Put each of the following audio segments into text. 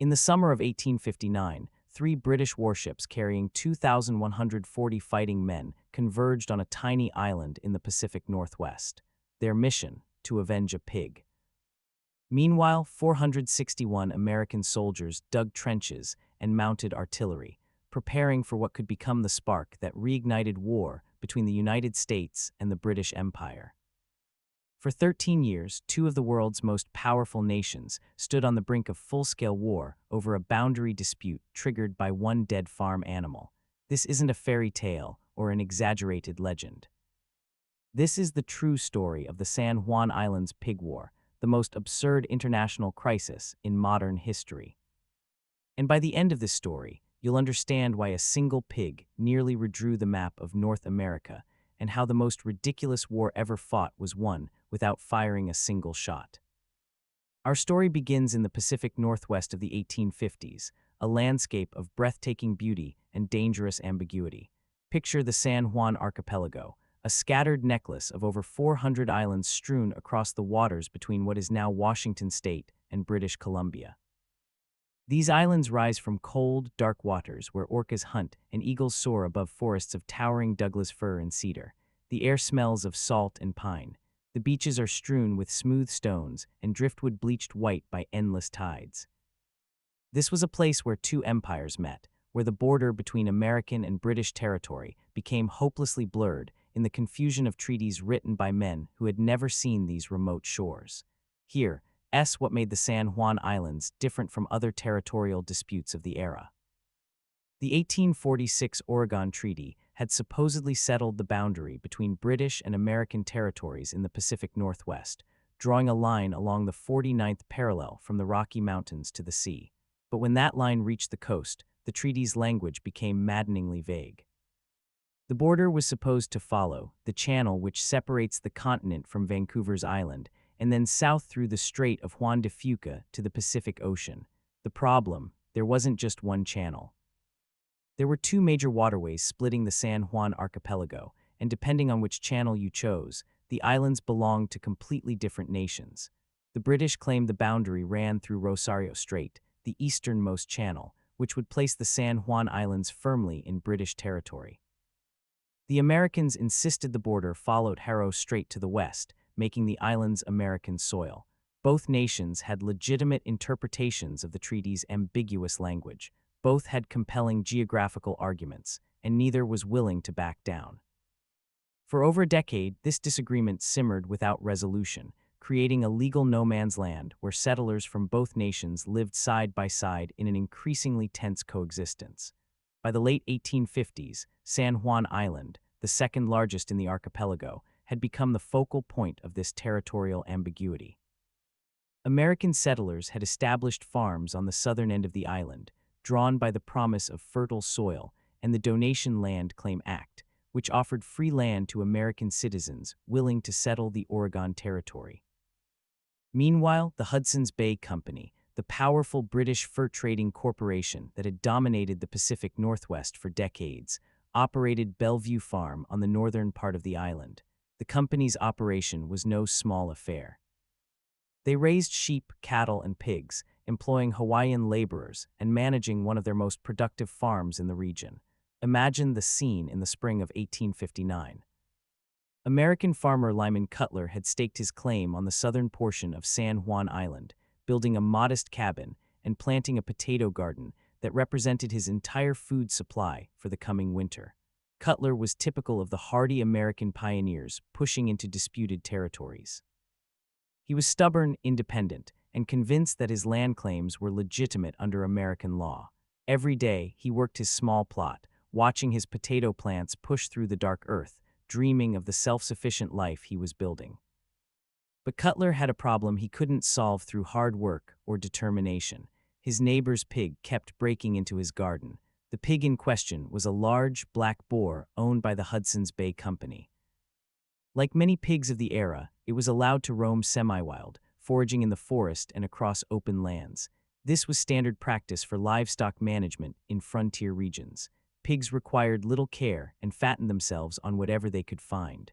In the summer of 1859, three British warships carrying 2,140 fighting men converged on a tiny island in the Pacific Northwest. Their mission: to avenge a pig. Meanwhile, 461 American soldiers dug trenches and mounted artillery, preparing for what could become the spark that reignited war between the United States and the British Empire. For 13 years, two of the world's most powerful nations stood on the brink of full-scale war over a boundary dispute triggered by one dead farm animal. This isn't a fairy tale or an exaggerated legend. This is the true story of the San Juan Islands Pig War, the most absurd international crisis in modern history. And by the end of this story, you'll understand why a single pig nearly redrew the map of North America and how the most ridiculous war ever fought was won without firing a single shot. Our story begins in the Pacific Northwest of the 1850s, a landscape of breathtaking beauty and dangerous ambiguity. Picture the San Juan archipelago, a scattered necklace of over 400 islands strewn across the waters between what is now Washington State and British Columbia. These islands rise from cold, dark waters where orcas hunt and eagles soar above forests of towering Douglas fir and cedar. The air smells of salt and pine. The beaches are strewn with smooth stones and driftwood bleached white by endless tides. This was a place where two empires met, where the border between American and British territory became hopelessly blurred in the confusion of treaties written by men who had never seen these remote shores. Here, what made the San Juan Islands different from other territorial disputes of the era. The 1846 Oregon Treaty had supposedly settled the boundary between British and American territories in the Pacific Northwest, drawing a line along the 49th parallel from the Rocky Mountains to the sea. But when that line reached the coast, the treaty's language became maddeningly vague. The border was supposed to follow the channel which separates the continent from Vancouver's island, and then south through the Strait of Juan de Fuca to the Pacific Ocean. The problem: there wasn't just one channel. There were two major waterways splitting the San Juan archipelago, and depending on which channel you chose, the islands belonged to completely different nations. The British claimed the boundary ran through Rosario Strait, the easternmost channel, which would place the San Juan Islands firmly in British territory. The Americans insisted the border followed Haro Strait to the west, making the islands American soil. Both nations had legitimate interpretations of the treaty's ambiguous language. Both had compelling geographical arguments, and neither was willing to back down. For over a decade, this disagreement simmered without resolution, creating a legal no-man's land where settlers from both nations lived side by side in an increasingly tense coexistence. By the late 1850s, San Juan Island, the second largest in the archipelago, had become the focal point of this territorial ambiguity. American settlers had established farms on the southern end of the island, drawn by the promise of fertile soil and the Donation Land Claim Act, which offered free land to American citizens willing to settle the Oregon Territory. Meanwhile, the Hudson's Bay Company, the powerful British fur trading corporation that had dominated the Pacific Northwest for decades, operated Bellevue Farm on the northern part of the island. The company's operation was no small affair. They raised sheep, cattle, and pigs, employing Hawaiian laborers and managing one of their most productive farms in the region. Imagine the scene in the spring of 1859. American farmer Lyman Cutlar had staked his claim on the southern portion of San Juan Island, building a modest cabin and planting a potato garden that represented his entire food supply for the coming winter. Cutlar was typical of the hardy American pioneers pushing into disputed territories. He was stubborn, independent, and convinced that his land claims were legitimate under American law. Every day, he worked his small plot, watching his potato plants push through the dark earth, dreaming of the self-sufficient life he was building. But Cutlar had a problem he couldn't solve through hard work or determination. His neighbor's pig kept breaking into his garden. The pig in question was a large, black boar owned by the Hudson's Bay Company. Like many pigs of the era, it was allowed to roam semi-wild, foraging in the forest and across open lands. This was standard practice for livestock management in frontier regions. Pigs required little care and fattened themselves on whatever they could find.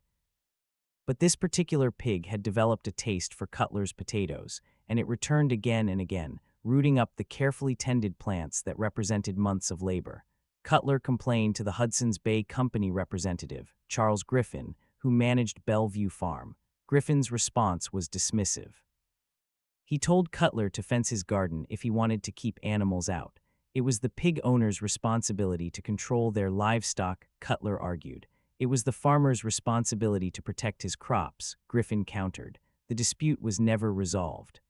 But this particular pig had developed a taste for Cutlar's potatoes, and it returned again and again, rooting up the carefully tended plants that represented months of labor. Cutlar complained to the Hudson's Bay Company representative, Charles Griffin, who managed Bellevue Farm. Griffin's response was dismissive. He told Cutlar to fence his garden if he wanted to keep animals out. It was the pig owner's responsibility to control their livestock, Cutlar argued. It was the farmer's responsibility to protect his crops, Griffin countered. The dispute was never resolved.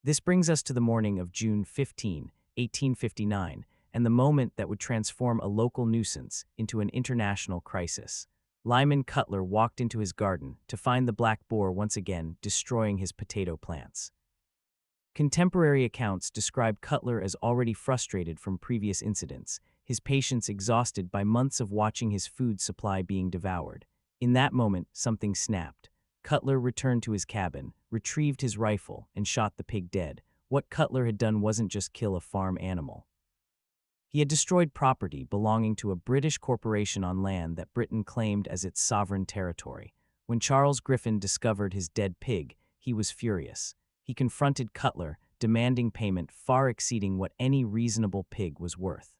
This brings us to the morning of June 15, 1859, and the moment that would transform a local nuisance into an international crisis. Lyman Cutlar walked into his garden to find the black boar once again destroying his potato plants. Contemporary accounts describe Cutlar as already frustrated from previous incidents, his patience exhausted by months of watching his food supply being devoured. In that moment, something snapped. Cutlar returned to his cabin, retrieved his rifle, and shot the pig dead. What Cutlar had done wasn't just kill a farm animal. He had destroyed property belonging to a British corporation on land that Britain claimed as its sovereign territory. When Charles Griffin discovered his dead pig, he was furious. He confronted Cutlar, demanding payment far exceeding what any reasonable pig was worth.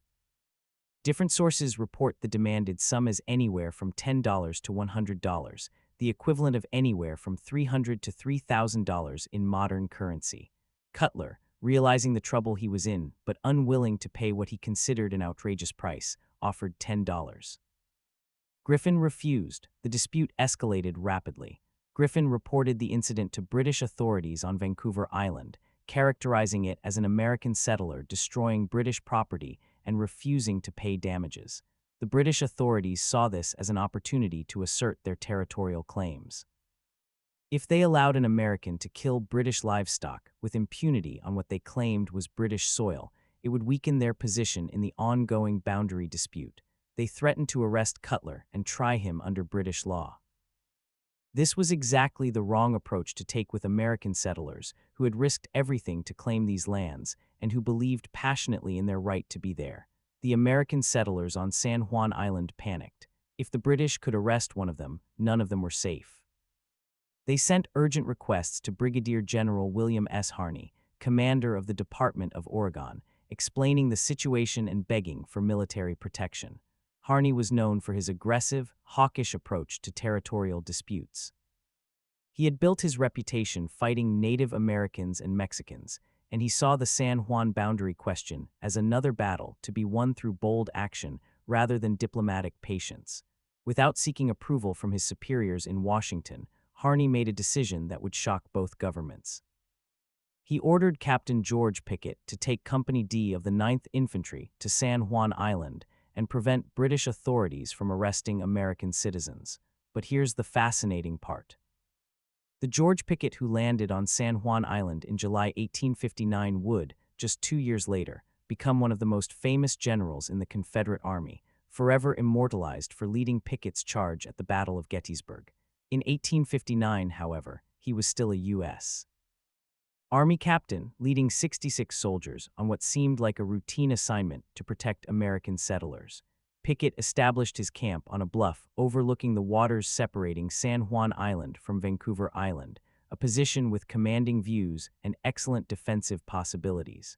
Different sources report the demanded sum as anywhere from $10 to $100, the equivalent of anywhere from $300 to $3,000 in modern currency. Cutlar, realizing the trouble he was in but unwilling to pay what he considered an outrageous price, offered $10. Griffin refused. The dispute escalated rapidly. Griffin reported the incident to British authorities on Vancouver Island, characterizing it as an American settler destroying British property and refusing to pay damages. The British authorities saw this as an opportunity to assert their territorial claims. If they allowed an American to kill British livestock with impunity on what they claimed was British soil, it would weaken their position in the ongoing boundary dispute. They threatened to arrest Cutlar and try him under British law. This was exactly the wrong approach to take with American settlers who had risked everything to claim these lands and who believed passionately in their right to be there. The American settlers on San Juan Island panicked. If the British could arrest one of them, none of them were safe. They sent urgent requests to Brigadier General William S. Harney, commander of the Department of Oregon, explaining the situation and begging for military protection. Harney was known for his aggressive, hawkish approach to territorial disputes. He had built his reputation fighting Native Americans and Mexicans, and he saw the San Juan boundary question as another battle to be won through bold action rather than diplomatic patience. Without seeking approval from his superiors in Washington, Harney made a decision that would shock both governments. He ordered Captain George Pickett to take Company D of the 9th Infantry to San Juan Island and prevent British authorities from arresting American citizens. But here's the fascinating part. The George Pickett who landed on San Juan Island in July 1859 would, just 2 years later, become one of the most famous generals in the Confederate Army, forever immortalized for leading Pickett's charge at the Battle of Gettysburg. In 1859, however, he was still a U.S. Army captain, leading 66 soldiers on what seemed like a routine assignment to protect American settlers. Pickett established his camp on a bluff overlooking the waters separating San Juan Island from Vancouver Island, a position with commanding views and excellent defensive possibilities.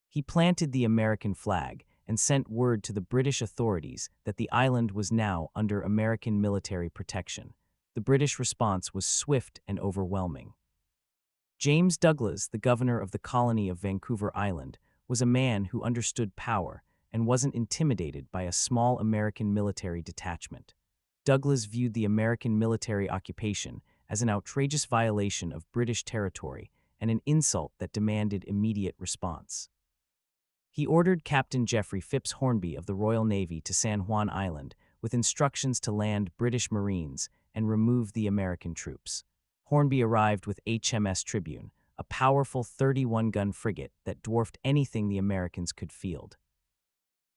He planted the American flag and sent word to the British authorities that the island was now under American military protection. The British response was swift and overwhelming. James Douglas, the governor of the colony of Vancouver Island, was a man who understood power and wasn't intimidated by a small American military detachment. Douglas viewed the American military occupation as an outrageous violation of British territory and an insult that demanded immediate response. He ordered Captain Geoffrey Phipps Hornby of the Royal Navy to San Juan Island with instructions to land British Marines and remove the American troops. Hornby arrived with HMS Tribune, a powerful 31-gun frigate that dwarfed anything the Americans could field.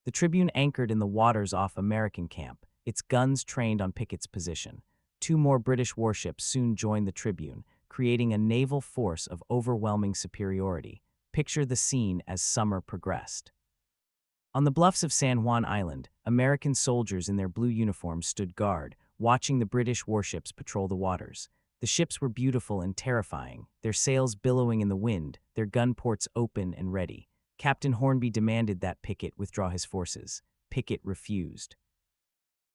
The Tribune anchored in the waters off American camp, its guns trained on Pickett's position. 2 more British warships soon joined the Tribune, creating a naval force of overwhelming superiority. Picture the scene as summer progressed. On the bluffs of San Juan Island, American soldiers in their blue uniforms stood guard, watching the British warships patrol the waters. The ships were beautiful and terrifying, their sails billowing in the wind, their gun ports open and ready. Captain Hornby demanded that Pickett withdraw his forces. Pickett refused.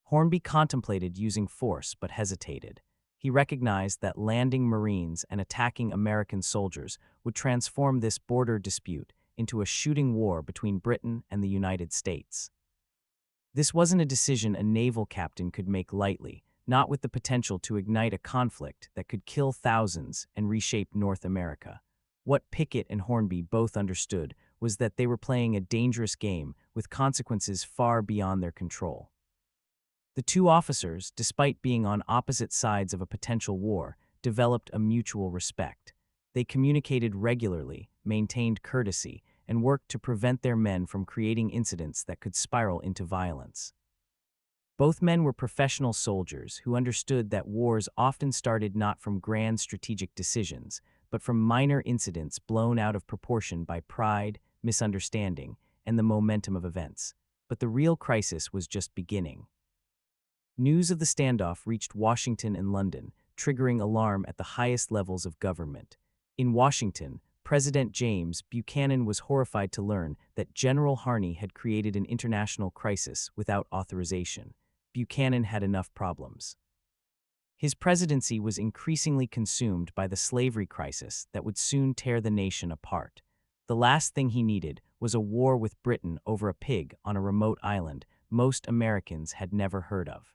Hornby contemplated using force but hesitated. He recognized that landing Marines and attacking American soldiers would transform this border dispute into a shooting war between Britain and the United States. This wasn't a decision a naval captain could make lightly, not with the potential to ignite a conflict that could kill thousands and reshape North America. What Pickett and Hornby both understood was that they were playing a dangerous game with consequences far beyond their control. The two officers, despite being on opposite sides of a potential war, developed a mutual respect. They communicated regularly, maintained courtesy, and worked to prevent their men from creating incidents that could spiral into violence. Both men were professional soldiers who understood that wars often started not from grand strategic decisions, but from minor incidents blown out of proportion by pride, misunderstanding, and the momentum of events. But the real crisis was just beginning. News of the standoff reached Washington and London, triggering alarm at the highest levels of government. In Washington, President James Buchanan was horrified to learn that General Harney had created an international crisis without authorization. Buchanan had enough problems. His presidency was increasingly consumed by the slavery crisis that would soon tear the nation apart. The last thing he needed was a war with Britain over a pig on a remote island most Americans had never heard of.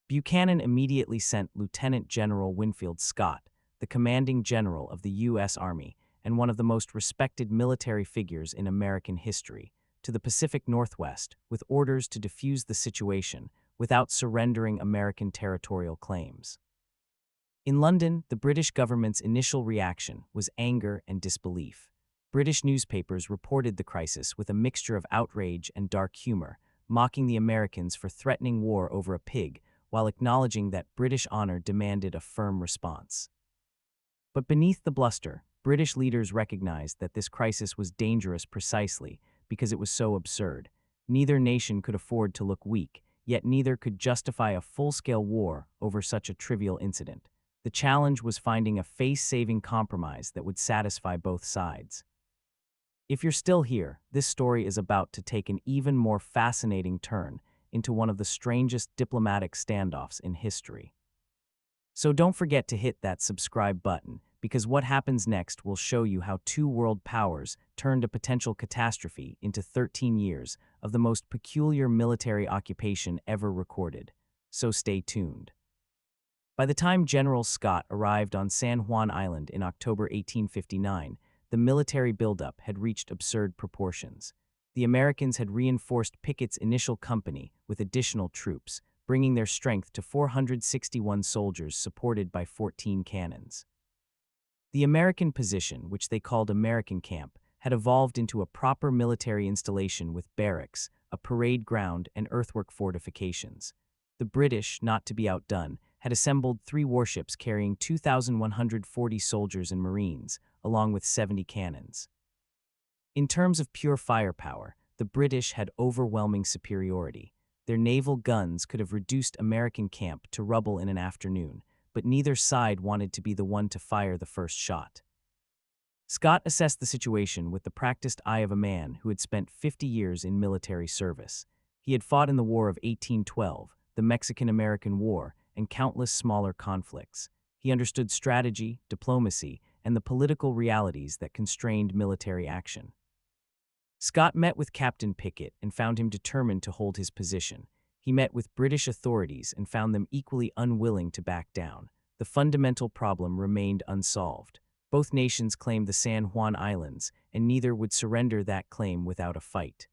Buchanan immediately sent Lieutenant General Winfield Scott, the commanding general of the U.S. Army and one of the most respected military figures in American history, to the Pacific Northwest with orders to defuse the situation without surrendering American territorial claims. In London, the British government's initial reaction was anger and disbelief. British newspapers reported the crisis with a mixture of outrage and dark humor, mocking the Americans for threatening war over a pig while acknowledging that British honor demanded a firm response. But beneath the bluster, British leaders recognized that this crisis was dangerous precisely because it was so absurd. Neither nation could afford to look weak, yet neither could justify a full-scale war over such a trivial incident. The challenge was finding a face-saving compromise that would satisfy both sides. If you're still here, this story is about to take an even more fascinating turn into one of the strangest diplomatic standoffs in history. So don't forget to hit that subscribe button, because what happens next will show you how two world powers turned a potential catastrophe into 13 years of the most peculiar military occupation ever recorded. So stay tuned. By the time General Scott arrived on San Juan Island in October 1859, the military buildup had reached absurd proportions. The Americans had reinforced Pickett's initial company with additional troops, bringing their strength to 461 soldiers supported by 14 cannons. The American position, which they called American Camp, had evolved into a proper military installation with barracks, a parade ground, and earthwork fortifications. The British, not to be outdone, had assembled 3 warships carrying 2,140 soldiers and Marines, along with 70 cannons. In terms of pure firepower, the British had overwhelming superiority. Their naval guns could have reduced American camp to rubble in an afternoon, but neither side wanted to be the one to fire the first shot. Scott assessed the situation with the practiced eye of a man who had spent 50 years in military service. He had fought in the War of 1812, the Mexican-American War, and countless smaller conflicts. He understood strategy, diplomacy, and the political realities that constrained military action. Scott met with Captain Pickett and found him determined to hold his position. He met with British authorities and found them equally unwilling to back down. The fundamental problem remained unsolved. Both nations claimed the San Juan Islands, and neither would surrender that claim without a fight.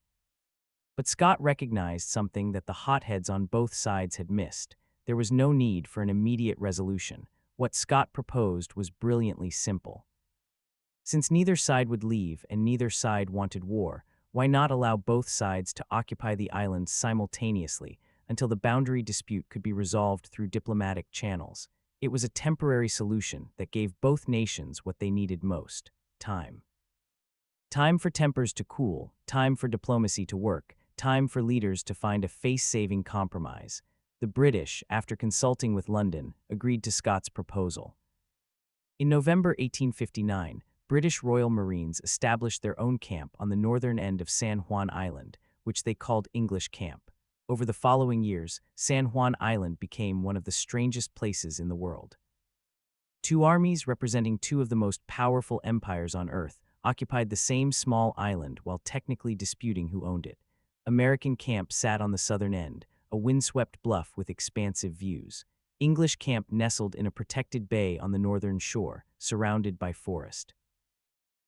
But Scott recognized something that the hotheads on both sides had missed. There was no need for an immediate resolution. What Scott proposed was brilliantly simple. Since neither side would leave and neither side wanted war, why not allow both sides to occupy the island simultaneously until the boundary dispute could be resolved through diplomatic channels? It was a temporary solution that gave both nations what they needed most: time. Time for tempers to cool, time for diplomacy to work, time for leaders to find a face-saving compromise. The British, after consulting with London, agreed to Scott's proposal. In November 1859, British Royal Marines established their own camp on the northern end of San Juan Island, which they called English Camp. Over the following years, San Juan Island became one of the strangest places in the world. Two armies representing two of the most powerful empires on Earth occupied the same small island while technically disputing who owned it. American camp sat on the southern end, a windswept bluff with expansive views. English camp nestled in a protected bay on the northern shore, surrounded by forest.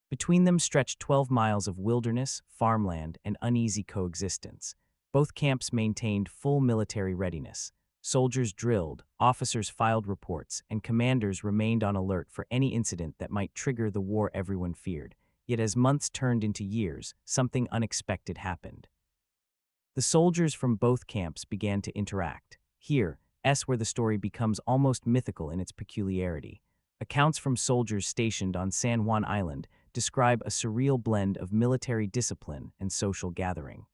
Between them stretched 12 miles of wilderness, farmland, and uneasy coexistence. Both camps maintained full military readiness. Soldiers drilled, officers filed reports, and commanders remained on alert for any incident that might trigger the war everyone feared. Yet as months turned into years, something unexpected happened. The soldiers from both camps began to interact. Here's where the story becomes almost mythical in its peculiarity. Accounts from soldiers stationed on San Juan Island describe a surreal blend of military discipline and social gathering.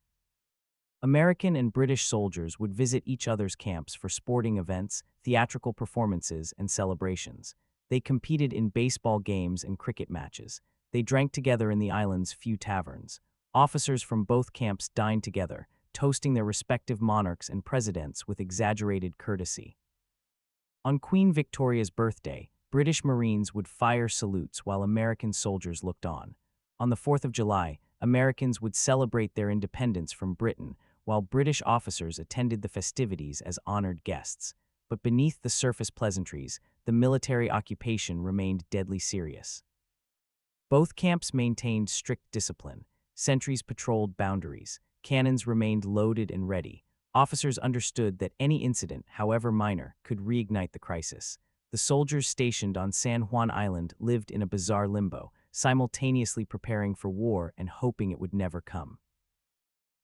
American and British soldiers would visit each other's camps for sporting events, theatrical performances, and celebrations. They competed in baseball games and cricket matches. They drank together in the island's few taverns. Officers from both camps dined together, toasting their respective monarchs and presidents with exaggerated courtesy. On Queen Victoria's birthday, British Marines would fire salutes while American soldiers looked on. On the 4th of July, Americans would celebrate their independence from Britain, while British officers attended the festivities as honored guests. But beneath the surface pleasantries, the military occupation remained deadly serious. Both camps maintained strict discipline. Sentries patrolled boundaries. Cannons remained loaded and ready. Officers understood that any incident, however minor, could reignite the crisis. The soldiers stationed on San Juan Island lived in a bizarre limbo, simultaneously preparing for war and hoping it would never come.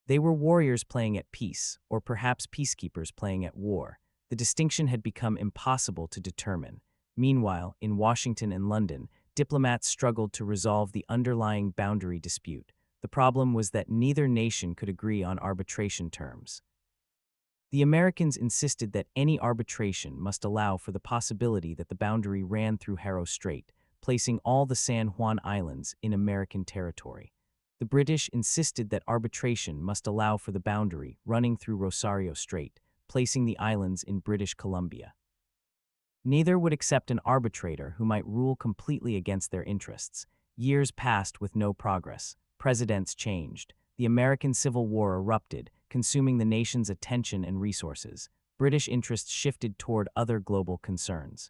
They were warriors playing at peace, or perhaps peacekeepers playing at war. The distinction had become impossible to determine. Meanwhile, in Washington and London, diplomats struggled to resolve the underlying boundary dispute. The problem was that neither nation could agree on arbitration terms. The Americans insisted that any arbitration must allow for the possibility that the boundary ran through Haro Strait, placing all the San Juan Islands in American territory. The British insisted that arbitration must allow for the boundary running through Rosario Strait, placing the islands in British Columbia. Neither would accept an arbitrator who might rule completely against their interests. Years passed with no progress. Presidents changed. The American Civil War erupted, consuming the nation's attention and resources. British interests shifted toward other global concerns.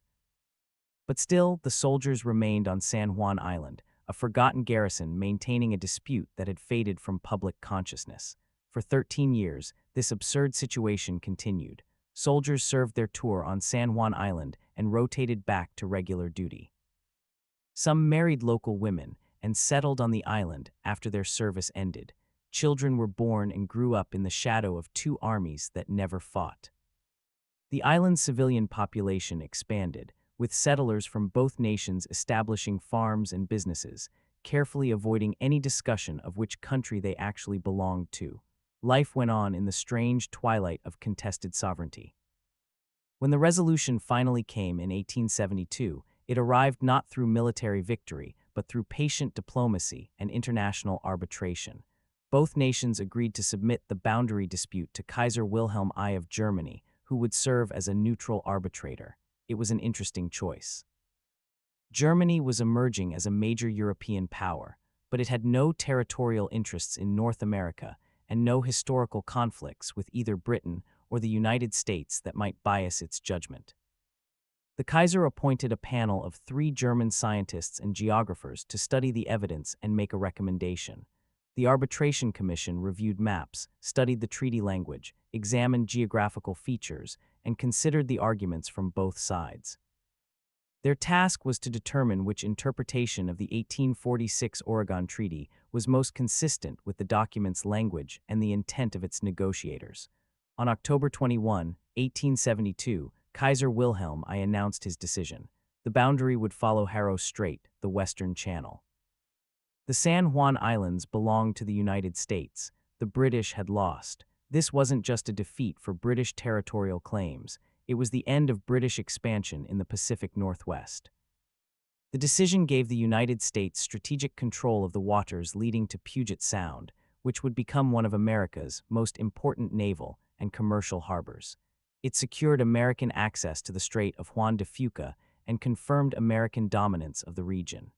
But still, the soldiers remained on San Juan Island, a forgotten garrison maintaining a dispute that had faded from public consciousness. For 13 years, this absurd situation continued. Soldiers served their tour on San Juan Island and rotated back to regular duty. Some married local women and settled on the island after their service ended. Children were born and grew up in the shadow of two armies that never fought. The island's civilian population expanded, with settlers from both nations establishing farms and businesses, carefully avoiding any discussion of which country they actually belonged to. Life went on in the strange twilight of contested sovereignty. When the resolution finally came in 1872, it arrived not through military victory, but through patient diplomacy and international arbitration. Both nations agreed to submit the boundary dispute to Kaiser Wilhelm I of Germany, who would serve as a neutral arbitrator. It was an interesting choice. Germany was emerging as a major European power, but it had no territorial interests in North America and no historical conflicts with either Britain or the United States that might bias its judgment. The Kaiser appointed a panel of 3 German scientists and geographers to study the evidence and make a recommendation. The Arbitration Commission reviewed maps, studied the treaty language, examined geographical features, and considered the arguments from both sides. Their task was to determine which interpretation of the 1846 Oregon Treaty was most consistent with the document's language and the intent of its negotiators. On October 21, 1872, Kaiser Wilhelm I announced his decision. The boundary would follow Haro Strait, the Western Channel. The San Juan Islands belonged to the United States. The British had lost. This wasn't just a defeat for British territorial claims, it was the end of British expansion in the Pacific Northwest. The decision gave the United States strategic control of the waters leading to Puget Sound, which would become one of America's most important naval and commercial harbors. It secured American access to the Strait of Juan de Fuca and confirmed American dominance of the region.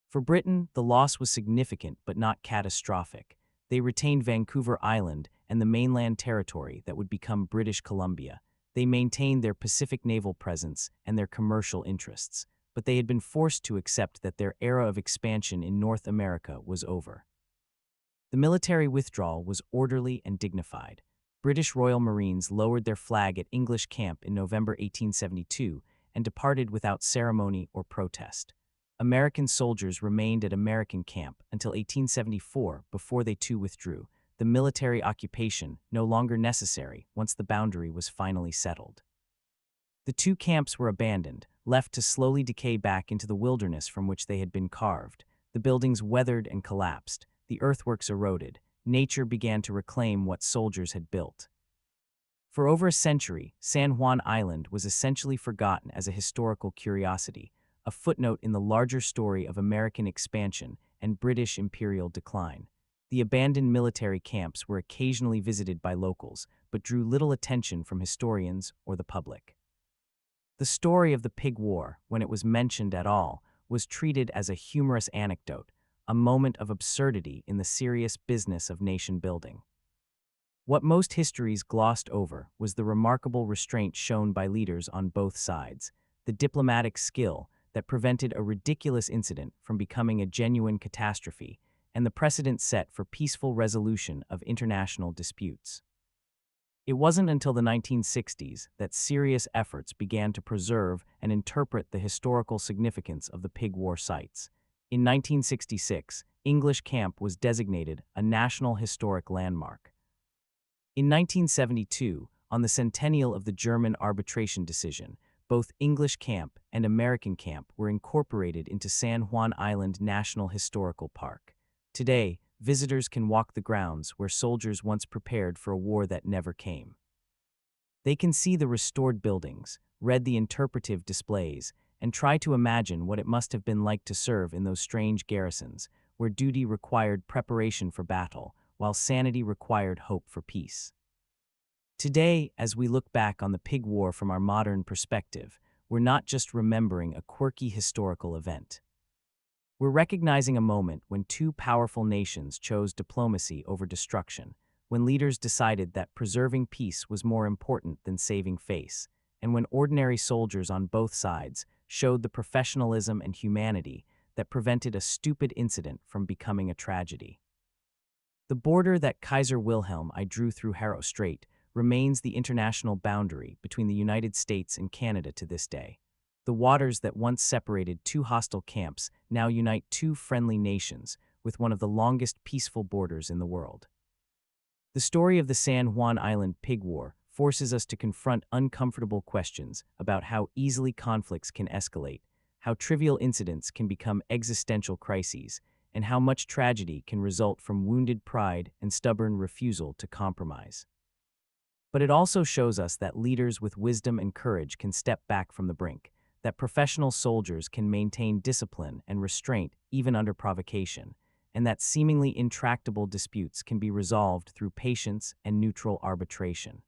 For Britain, the loss was significant but not catastrophic. They retained Vancouver Island and the mainland territory that would become British Columbia. They maintained their Pacific naval presence and their commercial interests, but they had been forced to accept that their era of expansion in North America was over. The military withdrawal was orderly and dignified. British Royal Marines lowered their flag at English camp in November 1872 and departed without ceremony or protest. American soldiers remained at American camp until 1874 before they too withdrew, the military occupation no longer necessary once the boundary was finally settled. The two camps were abandoned, left to slowly decay back into the wilderness from which they had been carved. The buildings weathered and collapsed, the earthworks eroded, nature began to reclaim what soldiers had built. For over a century, San Juan Island was essentially forgotten as a historical curiosity, a footnote in the larger story of American expansion and British imperial decline. The abandoned military camps were occasionally visited by locals, but drew little attention from historians or the public. The story of the Pig War, when it was mentioned at all, was treated as a humorous anecdote, a moment of absurdity in the serious business of nation-building. What most histories glossed over was the remarkable restraint shown by leaders on both sides, the diplomatic skill that prevented a ridiculous incident from becoming a genuine catastrophe, and the precedent set for peaceful resolution of international disputes. It wasn't until the 1960s that serious efforts began to preserve and interpret the historical significance of the Pig War sites. In 1966, English Camp was designated a National Historic Landmark. In 1972, on the centennial of the German arbitration decision, both English Camp and American Camp were incorporated into San Juan Island National Historical Park. Today, visitors can walk the grounds where soldiers once prepared for a war that never came. They can see the restored buildings, read the interpretive displays, and try to imagine what it must have been like to serve in those strange garrisons, where duty required preparation for battle, while sanity required hope for peace. Today, as we look back on the Pig War from our modern perspective, we're not just remembering a quirky historical event. We're recognizing a moment when two powerful nations chose diplomacy over destruction, when leaders decided that preserving peace was more important than saving face, and when ordinary soldiers on both sides showed the professionalism and humanity that prevented a stupid incident from becoming a tragedy. The border that Kaiser Wilhelm I drew through Harrow Strait remains the international boundary between the United States and Canada to this day. The waters that once separated two hostile camps now unite two friendly nations with one of the longest peaceful borders in the world. The story of the San Juan Island Pig War forces us to confront uncomfortable questions about how easily conflicts can escalate, how trivial incidents can become existential crises, and how much tragedy can result from wounded pride and stubborn refusal to compromise. But it also shows us that leaders with wisdom and courage can step back from the brink, that professional soldiers can maintain discipline and restraint even under provocation, and that seemingly intractable disputes can be resolved through patience and neutral arbitration.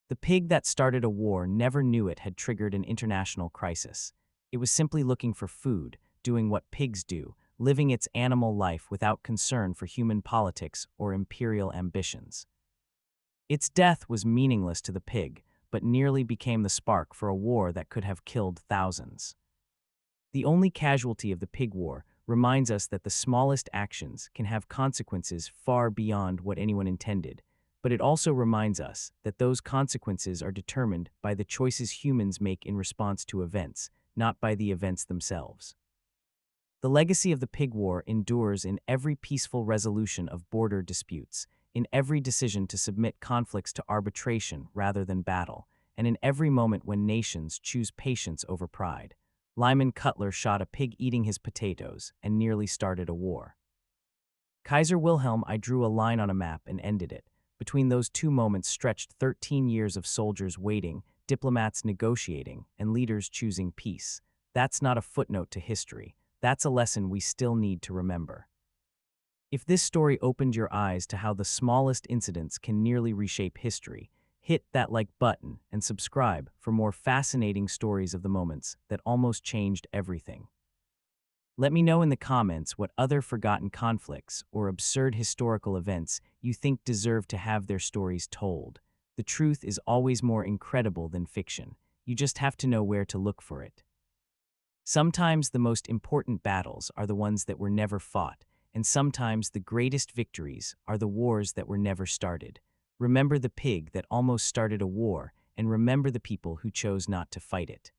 The pig that started a war never knew it had triggered an international crisis. It was simply looking for food, doing what pigs do, living its animal life without concern for human politics or imperial ambitions. Its death was meaningless to the pig, but nearly became the spark for a war that could have killed thousands. The only casualty of the Pig War reminds us that the smallest actions can have consequences far beyond what anyone intended, but it also reminds us that those consequences are determined by the choices humans make in response to events, not by the events themselves. The legacy of the Pig War endures in every peaceful resolution of border disputes, in every decision to submit conflicts to arbitration rather than battle, and in every moment when nations choose patience over pride. Lyman Cutlar shot a pig eating his potatoes and nearly started a war. Kaiser Wilhelm I drew a line on a map and ended it. Between those two moments stretched 13 years of soldiers waiting, diplomats negotiating, and leaders choosing peace. That's not a footnote to history. That's a lesson we still need to remember. If this story opened your eyes to how the smallest incidents can nearly reshape history, hit that like button and subscribe for more fascinating stories of the moments that almost changed everything. Let me know in the comments what other forgotten conflicts or absurd historical events you think deserve to have their stories told. The truth is always more incredible than fiction. You just have to know where to look for it. Sometimes the most important battles are the ones that were never fought, and sometimes the greatest victories are the wars that were never started. Remember the pig that almost started a war, and remember the people who chose not to fight it.